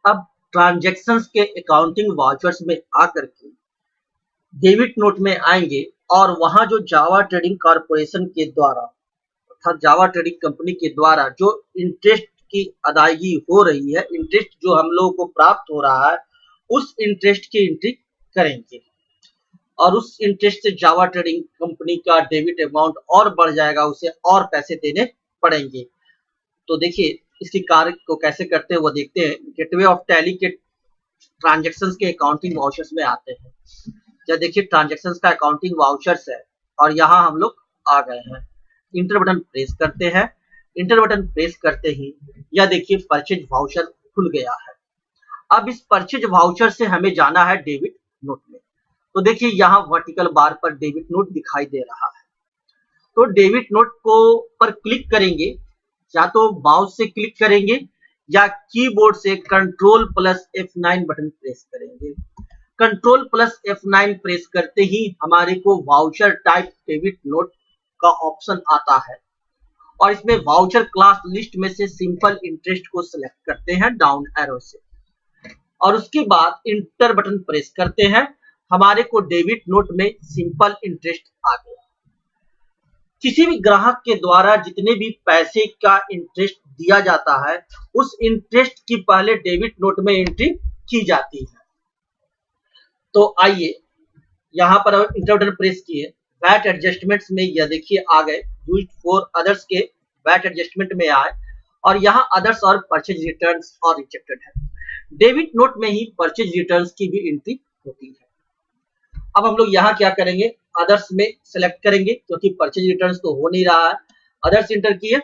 अब ट्रांजैक्शंस के accounting vouchers में आकर के डेबिट नोट में आएंगे और वहां जो जावा ट्रेडिंग कॉर्पोरेशन के द्वारा अर्थात जावा ट्रेडिंग कंपनी के द्वारा जो इंटरेस्ट की अदायगी हो रही है, इंटरेस्ट जो हम लोगों को प्राप्त हो रहा है, उस इंटरेस्ट की एंट्री करेंगे और उस इंटरेस्ट से जावा ट्रेडिंग कंपनी का डेबिट अमाउंट और बढ़ जाएगा, उसे और पैसे देने पड़ेंगे। तो देखिए इसकी कार्य को कैसे करते हैं वो देखते हैं। गेटवे ऑफ टैली के ट्रांजैक्शंस के अकाउंटिंग वाउचर्स में आते हैं। या देखिए ट्रांजैक्शंस का अकाउंटिंग वाउचर्स है और यहाँ हम लोग आ गए हैं। इंटर बटन प्रेस करते हैं। इंटर बटन प्रेस करते ही यह देखिए परचेज वाउचर खुल गया है। अब इस परचेज वाउचर से हमें जाना है डेबिट नोट में। तो देखिए यहाँ वर्टिकल बार पर डेबिट नोट दिखाई दे रहा है। तो डेबिट नोट को पर क्लिक करेंगे, या तो माउस से क्लिक करेंगे या कीबोर्ड से control plus F9 button press करेंगे। कंट्रोल प्लस F9 प्रेस करते ही हमारे को वाउचर टाइप डेबिट नोट का ऑप्शन आता है और इसमें वाउचर क्लास लिस्ट में से सिंपल इंटरेस्ट को सिलेक्ट करते हैं डाउन एरो से और उसके बाद इंटर बटन प्रेस करते हैं। हमारे को डेबिट नोट में सिंपल इंटरेस्ट आ गया। किसी भी ग्राहक के द्वारा जितने भी पैसे का इंटरेस्ट दिया जाता है, उस इंटरेस्ट की पहले डेबिट नोट में एंट्री की जाती है। तो आइए यहाँ पर इंटर बटन प्रेस किए, वैट एडजस्टमेंट्स में यह देखिए आ गए, यूज्ड फॉर अदर्स के वैट एडजस्टमेंट में आए और यहाँ अदर्स और परचेज रिटर्न्स और रिजेक्टेड है। डेबिट नोट में ही परचेज रिटर्न्स की भी एंट्री होती है। अब हम लोग यहाँ क्या करेंगे, अदर्स में सेलेक्ट करेंगे क्योंकि परचेज रिटर्न्स तो हो नहीं रहा है। अदर्स इंटर किए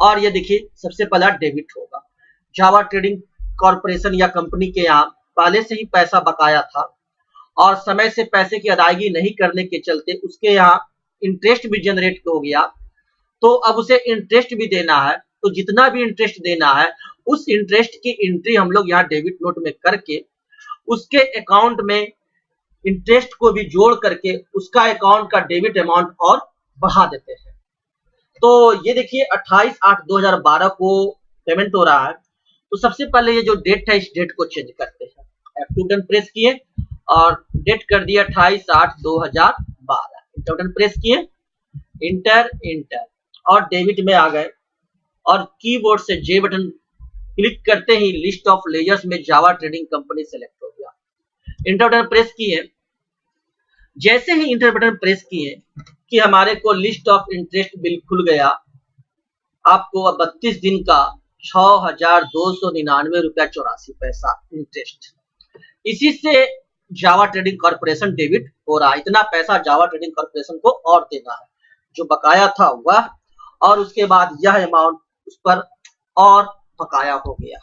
और ये देखिए सबसे पहला डेबिट होगा। जावा ट्रेडिंग कॉर्पोरेशन या कंपनी के यहाँ पहले से ही पैसा बकाया था और समय से पैसे की अदायगी नहीं करने के चलते उसके यहाँ इंटरेस्ट भी जनरेट हो गया। तो अब उसे इंटरेस्ट भी देना है, तो जितना भी इंटरेस्ट देना है उस इंटरेस्ट की एंट्री हम लोग यहाँ डेबिट नोट में करके उसके अकाउंट में इंटरेस्ट को भी जोड़ करके उसका अकाउंट का डेबिट अमाउंट और बढ़ा देते हैं। तो ये देखिए 28/8/2012 को पेमेंट हो रहा है। तो सबसे पहले ये जो डेट है इस डेट को चेंज करते हैं। F2 बटन प्रेस किए और डेट कर दिया 28/8/2012। इंटर बटन प्रेस किए, इंटर इंटर और डेबिट में आ गए और कीबोर्ड से J बटन क्लिक करते ही लिस्ट ऑफ लेजर्स में जावा ट्रेडिंग कंपनी सेलेक्ट हो गया। इंटर बटन प्रेस किए, जैसे ही इंटर बटन प्रेस किए कि हमारे को लिस्ट ऑफ इंटरेस्ट बिल खुल गया। आपको 32 दिन का 6,299 रुपया 84 पैसा इंटरेस्ट, इसी से जावा ट्रेडिंग कॉर्पोरेशन डेबिट हो रहा है। इतना पैसा जावा ट्रेडिंग कॉर्पोरेशन को और देना है, जो बकाया था वह और उसके बाद यह अमाउंट उस पर और बकाया हो गया।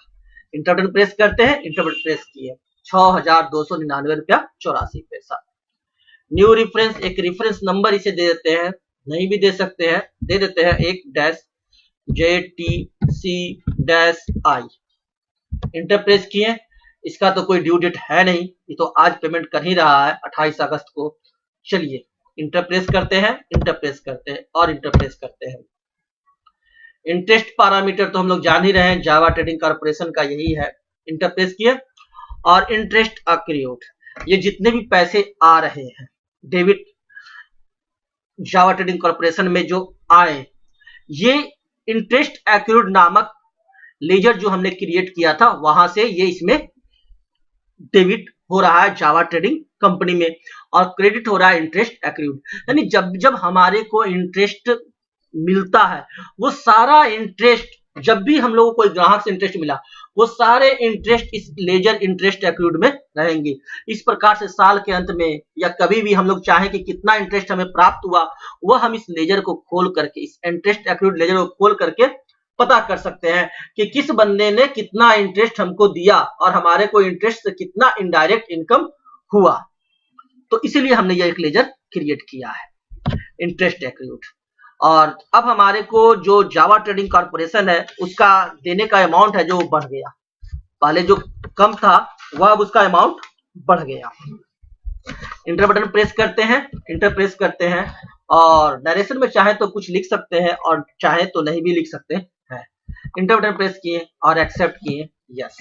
इंटर बटन प्रेस करते हैं, इंटर बटन प्रेस किए 6,299 रुपया 84 पैसा। न्यू रेफरेंस, एक रेफरेंस नंबर इसे दे देते हैं, नहीं भी दे सकते हैं, दे देते हैं 1-JTC-I। इंटर प्रेस किए, इसका तो कोई ड्यू डेट है नहीं, ये तो आज पेमेंट कर ही रहा है 28 अगस्त को। चलिए इंटर प्रेस करते हैं, इंटर प्रेस करते हैं और इंटर प्रेस करते हैं। इंटरेस्ट पैरामीटर तो हम लोग जान ही रहे हैं, जावा ट्रेडिंग कॉर्पोरेशन का यही है। इंटर प्रेस किए और इंटरेस्ट अक्रूड, ये जितने भी पैसे आ रहे हैं डेबिट जावा ट्रेडिंग कॉर्पोरेशन में जो आए, ये इंटरेस्ट अक्रूड नामक लेजर जो हमने क्रिएट किया था वहां से ये इसमें डेबिट हो रहा है जावा ट्रेडिंग कंपनी में और क्रेडिट हो रहा है इंटरेस्ट अक्रूड। यानी जब जब हमारे को इंटरेस्ट मिलता है वो सारा इंटरेस्ट, जब भी हम लोगों को कोई ग्राहक से इंटरेस्ट मिला वो सारे इंटरेस्ट इस लेजर इंटरेस्ट अक्रूड में रहेंगे। इस प्रकार से साल के अंत में या कभी भी हम लोग चाहें कि कितना इंटरेस्ट हमें प्राप्त हुआ वह हम इस लेजर को खोल करके, इस इंटरेस्ट अक्रूड लेजर को खोल करके पता कर सकते हैं कि किस बंदे ने कितना इंटरेस्ट हमको दिया और हमारे को इंटरेस्ट से कितना इनडायरेक्ट इनकम हुआ। तो इसीलिए हमने यह एक लेजर क्रिएट किया है इंटरेस्ट अक्रूड। और अब हमारे को जो जावा ट्रेडिंग कॉर्पोरेशन है उसका देने का अमाउंट है जो बढ़ गया, पहले जो कम था वह अब उसका अमाउंट बढ़ गया। इंटर बटन प्रेस करते हैं, इंटर प्रेस करते हैं और नरेशन में चाहे तो कुछ लिख सकते हैं और चाहे तो नहीं भी लिख सकते हैं। इंटर बटन प्रेस किए और एक्सेप्ट किए, यस।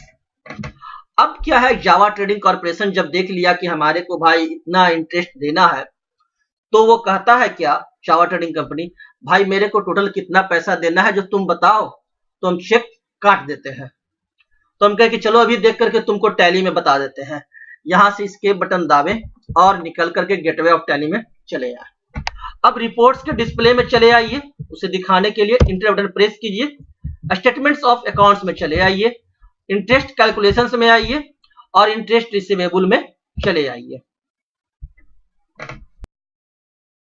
अब क्या है, जावा ट्रेडिंग कॉर्पोरेशन जब देख लिया कि हमारे को भाई इतना इंटरेस्ट देना है, तो वो कहता है क्या, जावा ट्रेडिंग कंपनी, भाई मेरे को टोटल कितना पैसा देना है जो तुम बताओ, तो हम चेक काट देते हैं। तो हम कहे कि चलो अभी देख करके तुमको टैली में बता देते हैं। यहां से स्केप बटन दाबे और निकल करके गेटवे ऑफ टैली में चले आए। अब रिपोर्ट्स के डिस्प्ले में चले आइए, उसे दिखाने के लिए इंटर बटन प्रेस कीजिए। स्टेटमेंट्स ऑफ अकाउंट्स में चले आइए, इंटरेस्ट कैलकुलेशंस में आइए और इंटरेस्ट रिसीवेबल में चले आइए।